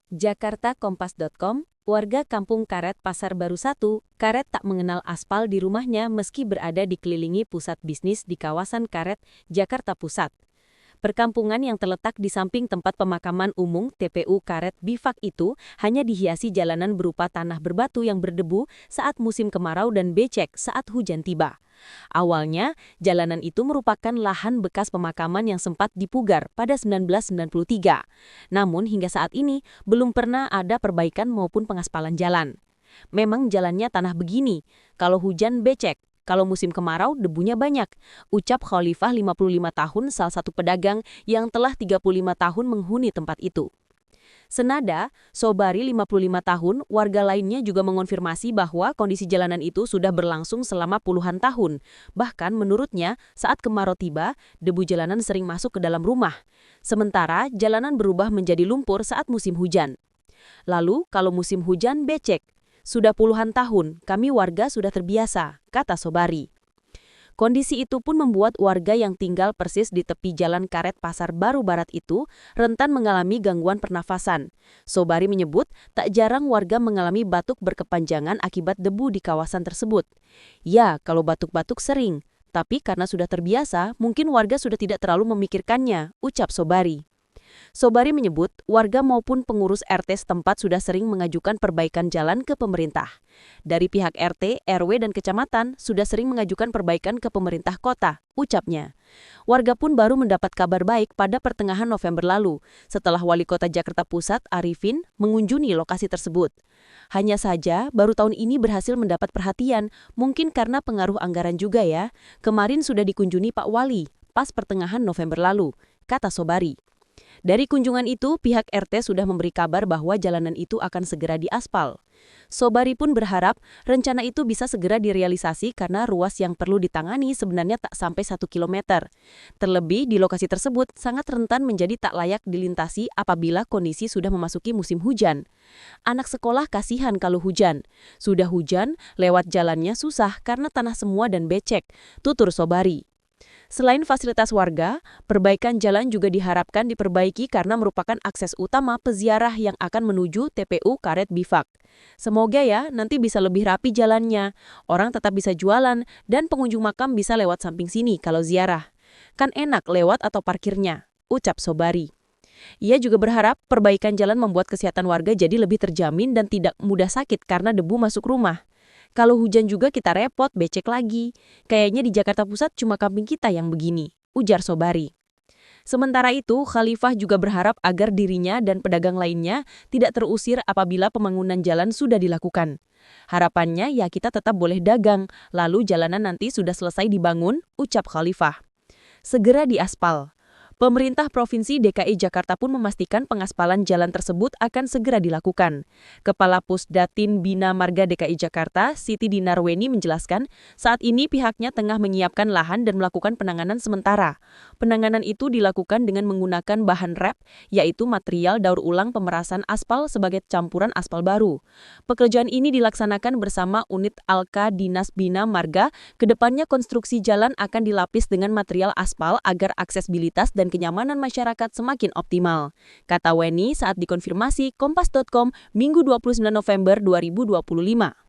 Jakarta Kompas.com, warga Kampung Karet Pasar Baru 1, Karet tak mengenal aspal di rumahnya meski berada dikelilingi pusat bisnis di kawasan Karet, Jakarta Pusat. Perkampungan yang terletak di samping tempat pemakaman umum TPU Karet Bifak itu hanya dihiasi jalanan berupa tanah berbatu yang berdebu saat musim kemarau dan becek saat hujan tiba. Awalnya, jalanan itu merupakan lahan bekas pemakaman yang sempat dipugar pada 1993. Namun hingga saat ini belum pernah ada perbaikan maupun pengaspalan jalan. Memang jalannya tanah begini, kalau hujan becek. Kalau musim kemarau, debunya banyak, ucap Khalifah 55 tahun salah satu pedagang yang telah 35 tahun menghuni tempat itu. Senada, Sobari 55 tahun, warga lainnya juga mengonfirmasi bahwa kondisi jalanan itu sudah berlangsung selama puluhan tahun. Bahkan menurutnya, saat kemarau tiba, debu jalanan sering masuk ke dalam rumah. Sementara, jalanan berubah menjadi lumpur saat musim hujan. Lalu, kalau musim hujan becek, sudah puluhan tahun, kami warga sudah terbiasa, kata Sobari. Kondisi itu pun membuat warga yang tinggal persis di tepi jalan Karet Pasar Baru Barat itu rentan mengalami gangguan pernafasan. Sobari menyebut tak jarang warga mengalami batuk berkepanjangan akibat debu di kawasan tersebut. Ya, kalau batuk-batuk sering, tapi karena sudah terbiasa, mungkin warga sudah tidak terlalu memikirkannya, ucap Sobari. Sobari menyebut warga maupun pengurus RT setempat sudah sering mengajukan perbaikan jalan ke pemerintah. Dari pihak RT, RW, dan kecamatan sudah sering mengajukan perbaikan ke pemerintah kota, ucapnya. Warga pun baru mendapat kabar baik pada pertengahan November lalu, setelah Wali Kota Jakarta Pusat, Arifin, mengunjungi lokasi tersebut. Hanya saja, baru tahun ini berhasil mendapat perhatian, mungkin karena pengaruh anggaran juga ya. Kemarin sudah dikunjungi Pak Wali, pas pertengahan November lalu, kata Sobari. Dari kunjungan itu, pihak RT sudah memberi kabar bahwa jalanan itu akan segera diaspal. Sobari pun berharap rencana itu bisa segera direalisasi karena ruas yang perlu ditangani sebenarnya tak sampai 1 kilometer. Terlebih, di lokasi tersebut sangat rentan menjadi tak layak dilintasi apabila kondisi sudah memasuki musim hujan. Anak sekolah kasihan kalau hujan. Sudah hujan, lewat jalannya susah karena tanah semua dan becek, tutur Sobari. Selain fasilitas warga, perbaikan jalan juga diharapkan diperbaiki karena merupakan akses utama peziarah yang akan menuju TPU Karet Bifak. Semoga ya nanti bisa lebih rapi jalannya, orang tetap bisa jualan, dan pengunjung makam bisa lewat samping sini kalau ziarah. Kan enak lewat atau parkirnya, ucap Sobari. Ia juga berharap perbaikan jalan membuat kesehatan warga jadi lebih terjamin dan tidak mudah sakit karena debu masuk rumah. Kalau hujan juga kita repot, becek lagi. Kayaknya di Jakarta Pusat cuma kampung kita yang begini, ujar Sobari. Sementara itu, Khalifah juga berharap agar dirinya dan pedagang lainnya tidak terusir apabila pembangunan jalan sudah dilakukan. Harapannya ya kita tetap boleh dagang, lalu jalanan nanti sudah selesai dibangun, ucap Khalifah. Segera diaspal. Pemerintah Provinsi DKI Jakarta pun memastikan pengaspalan jalan tersebut akan segera dilakukan. Kepala Pusdatin Bina Marga DKI Jakarta, Siti Dinarweni menjelaskan, saat ini pihaknya tengah menyiapkan lahan dan melakukan penanganan sementara. Penanganan itu dilakukan dengan menggunakan bahan rep, yaitu material daur ulang pemerasan aspal sebagai campuran aspal baru. Pekerjaan ini dilaksanakan bersama unit Alka Dinas Bina Marga. Kedepannya konstruksi jalan akan dilapis dengan material aspal agar aksesibilitas dan kenyamanan masyarakat semakin optimal, kata Weni saat dikonfirmasi Kompas.com Minggu 29 November 2025.